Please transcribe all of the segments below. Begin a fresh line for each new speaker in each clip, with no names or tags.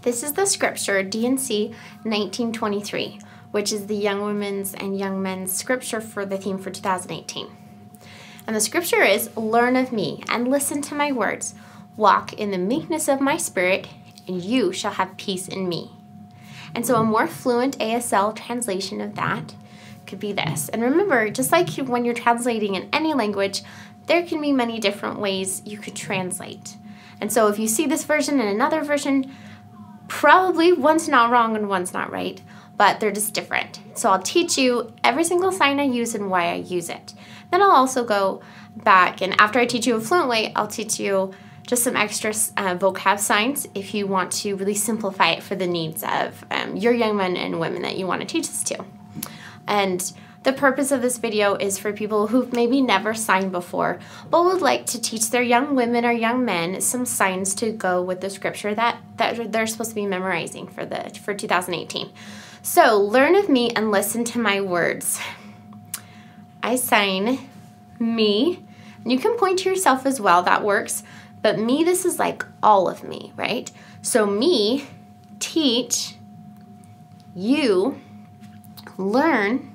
This is the scripture, D&C 1923, which is the Young Women's and Young Men's scripture for the theme for 2018. And the scripture is, "Learn of me and listen to my words. Walk in the meekness of my spirit, and you shall have peace in me." And so a more fluent ASL translation of that could be this. And remember, just like when you're translating in any language, there can be many different ways you could translate. And so if you see this version and another version, probably one's not wrong and one's not right, but they're just different. So I'll teach you every single sign I use and why I use it. Then I'll also go back, and after I teach you a fluent way, I'll teach you just some extra vocab signs if you want to really simplify it for the needs of your young men and women that you want to teach this to. And the purpose of this video is for people who've maybe never signed before, but would like to teach their young women or young men some signs to go with the scripture that they're supposed to be memorizing for 2018. So learn of me and listen to my words. I sign me, and you can point to yourself as well, that works, but me, this is like all of me, right? So me, teach, you, learn,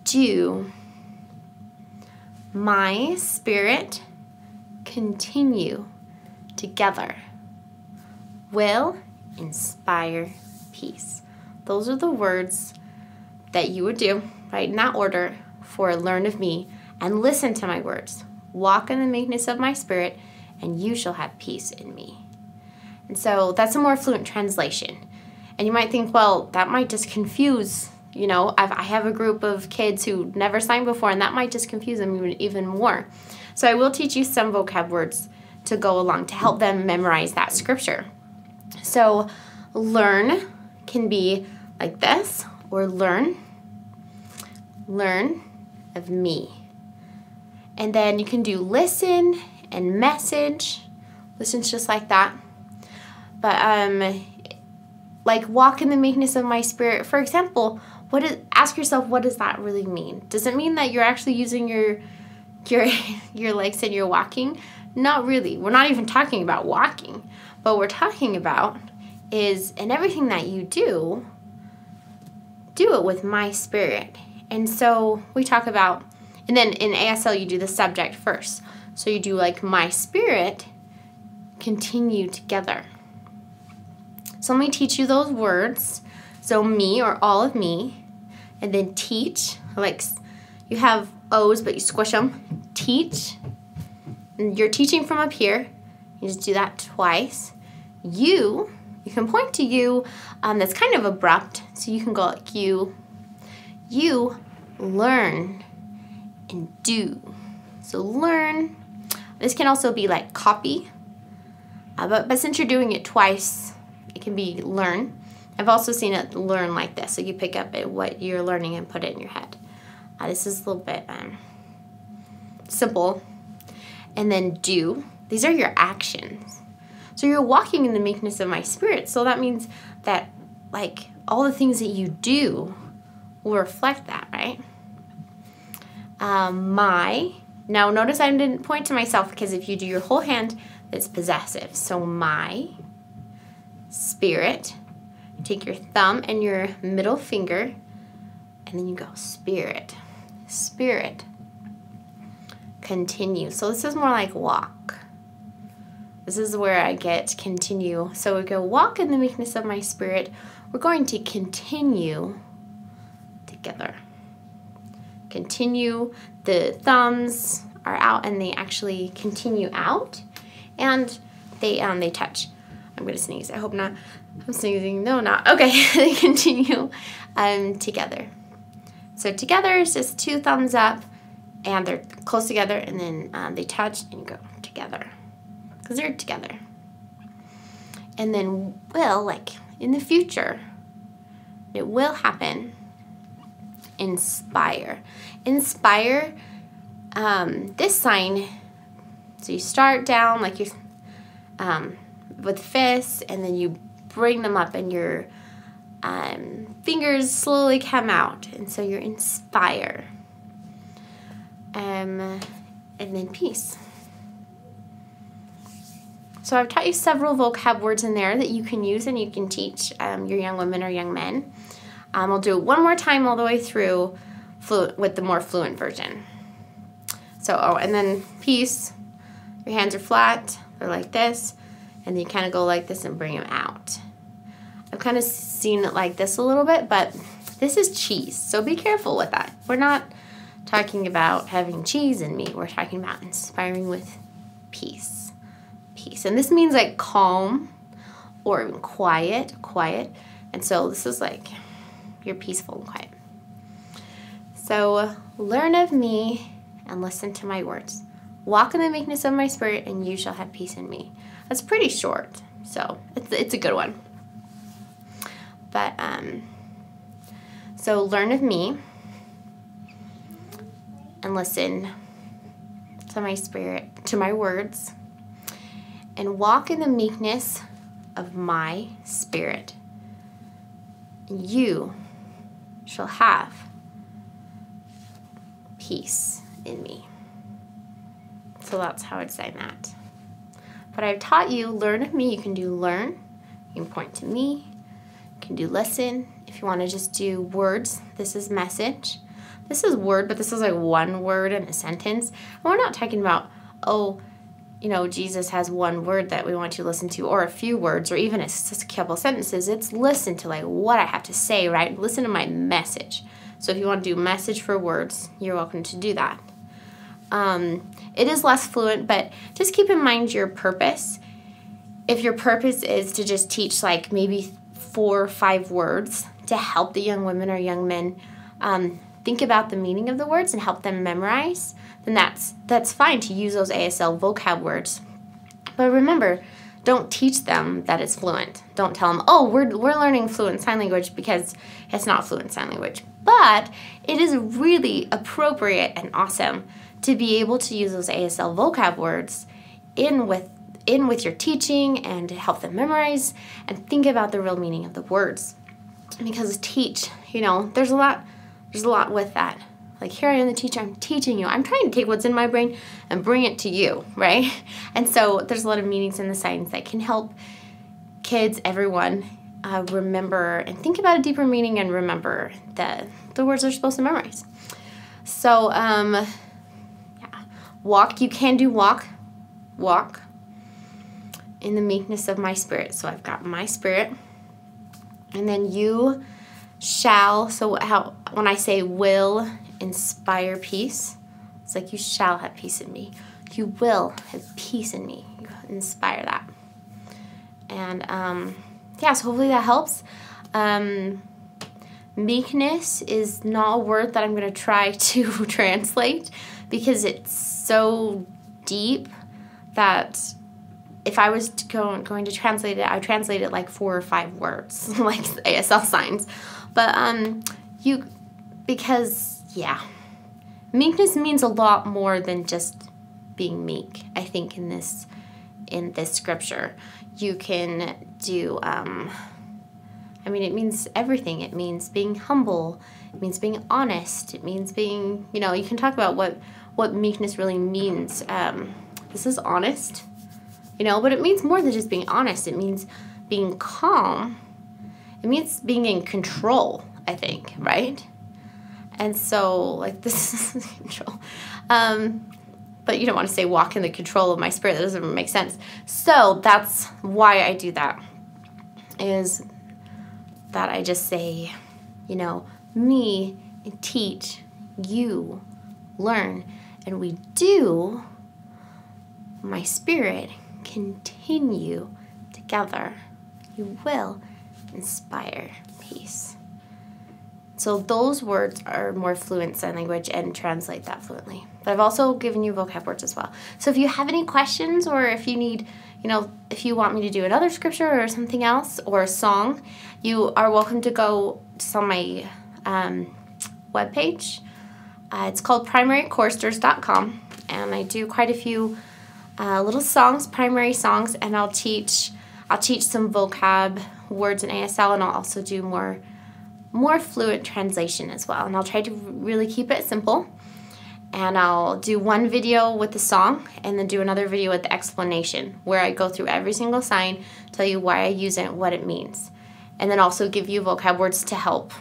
do, my spirit, continue, together, will, inspire, peace. Those are the words that you would do, right, in that order for learn of me and listen to my words. Walk in the meekness of my spirit, and you shall have peace in me. And so that's a more fluent translation. And you might think, well, that might just confuse, you know, I have a group of kids who never signed before, and that might just confuse them even more. So I will teach you some vocab words to go along to help them memorize that scripture. So learn can be like this, or learn of me. And then you can do listen and message. Listen's just like that. But like walk in the meekness of my spirit. For example, ask yourself, what does that really mean? Does it mean that you're actually using your legs and you're walking? Not really. We're not even talking about walking. But what we're talking about is in everything that you do it with my spirit. And so we talk about, and then in ASL you do the subject first. So you do like my spirit, continue together. So let me teach you those words. So me, or all of me, and then teach, like you have O's but you squish them. Teach, and you're teaching from up here. You just do that twice. You can point to you, that's kind of abrupt, so you can go like you learn and do. So learn, this can also be like copy, but since you're doing it twice, it can be learn. I've also seen it learn like this, so you pick up at what you're learning and put it in your head. This is a little bit simple. And then do, these are your actions. So you're walking in the meekness of my spirit, so that means that like all the things that you do will reflect that, right? Now notice I didn't point to myself, because if you do your whole hand, it's possessive. So my spirit, you take your thumb and your middle finger, and then you go spirit, spirit, continue. So this is more like walk. This is where I get continue. So we go walk in the meekness of my spirit. We're going to continue together. Continue, the thumbs are out and they actually continue out, and they touch. I'm gonna sneeze, I hope not. I'm sneezing, no, not, okay. They continue together. So together is just two thumbs up, and they're close together, and then they touch and go together, because they're together. And then will, like in the future, it will happen. Inspire. Inspire, this sign, so you start down like you're with fists, and then you bring them up, and your fingers slowly come out, and so you're inspire. And then peace. So I've taught you several vocab words in there that you can use and you can teach your young women or young men. I'll do it one more time all the way through with the more fluent version. So, and then peace. Your hands are flat. They're like this. And then you kind of go like this and bring them out. I've kind of seen it like this a little bit, but this is cheese. So be careful with that. We're not talking about having cheese in me. We're talking about inspiring with peace. Peace. And this means like calm or even quiet. And so this is like you're peaceful and quiet. So learn of me and listen to my words. Walk in the meekness of my spirit, and you shall have peace in me. That's pretty short, so it's a good one. But so learn of me and listen to my spirit, to my words, and walk in the meekness of my spirit. And you shall have peace in me. So that's how I'd say that. But I've taught you, learn of me. You can do learn. You can point to me. You can do listen. If you want to just do words, this is message. This is word, but this is like one word in a sentence. And we're not talking about, Jesus has one word that we want you to listen to, or a few words, or even a couple sentences. It's listen to like what I have to say, right? Listen to my message. So if you want to do message for words, you're welcome to do that. It is less fluent, but just keep in mind your purpose. If your purpose is to just teach like maybe 4 or 5 words to help the young women or young men think about the meaning of the words and help them memorize, then that's fine to use those ASL vocab words. But remember, don't teach them that it's fluent. Don't tell them, we're learning fluent sign language, because it's not fluent sign language. But it is really appropriate and awesome to be able to use those ASL vocab words in with your teaching and to help them memorize and think about the real meaning of the words. Because there's a lot with that. Like, here I am, the teacher, I'm teaching you. I'm trying to take what's in my brain and bring it to you, right? And so there's a lot of meanings in the science that can help kids, everyone, remember and think about a deeper meaning and remember that the words they're supposed to memorize. So, walk. You can do walk in the meekness of my spirit. So I've got my spirit. And then you shall, so when I say will inspire peace, it's like you shall have peace in me. You will have peace in me. You inspire that. And so hopefully that helps. Meekness is not a word that I'm going to try to translate, because it's so deep that if I was going to translate it, I would translate it like 4 or 5 words, like ASL signs. But meekness means a lot more than just being meek. I think in this scripture, you can do. It means everything. It means being humble. It means being honest. It means being, you can talk about what meekness really means. This is honest, but it means more than just being honest. It means being calm. It means being in control, I think, right? And so, like, this is control. But you don't want to say walk in the control of my spirit. That doesn't make sense. So that's why I do that, is that I just say, me, and teach, you, learn, and we do, my spirit, continue together. You will inspire peace. So those words are more fluent sign language and translate that fluently. But I've also given you vocab words as well. So if you have any questions, or if you need, if you want me to do another scripture or something else, or a song, you are welcome to go to my webpage. It's called primarychoristers.com, and I do quite a few little songs, primary songs, and I'll teach some vocab words in ASL, and I'll also do more fluent translation as well. And I'll try to really keep it simple. and I'll do one video with the song and then do another video with the explanation where I go through every single sign, tell you why I use it and what it means, and then also give you vocab words to help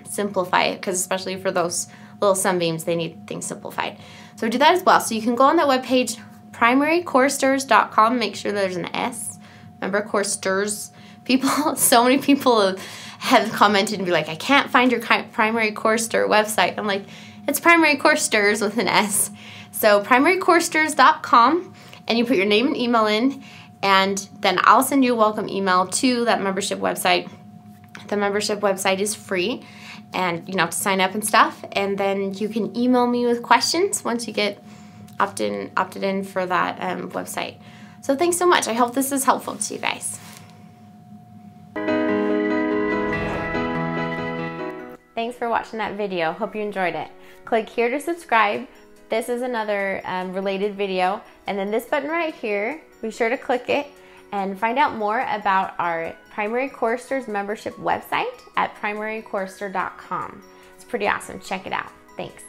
simplify it, because especially for those little sunbeams, they need things simplified. So do that as well. So you can go on that webpage, primarychoristers.com. Make sure there's an S. Remember, choristers. People, so many people have commented and be like, I can't find your primary chorister website. I'm like, it's Primary Choristers with an S. So primarychoristers.com, and you put your name and email in, and then I'll send you a welcome email to that membership website. The membership website is free, and to sign up and stuff, and then you can email me with questions once you get opted in for that website. So thanks so much. I hope this is helpful to you guys. Thanks for watching that video. Hope you enjoyed it. Click here to subscribe. This is another related video, and then this button right here, be sure to click it and find out more about our Primary Choristers membership website at primarychorister.com. It's pretty awesome. Check it out. Thanks.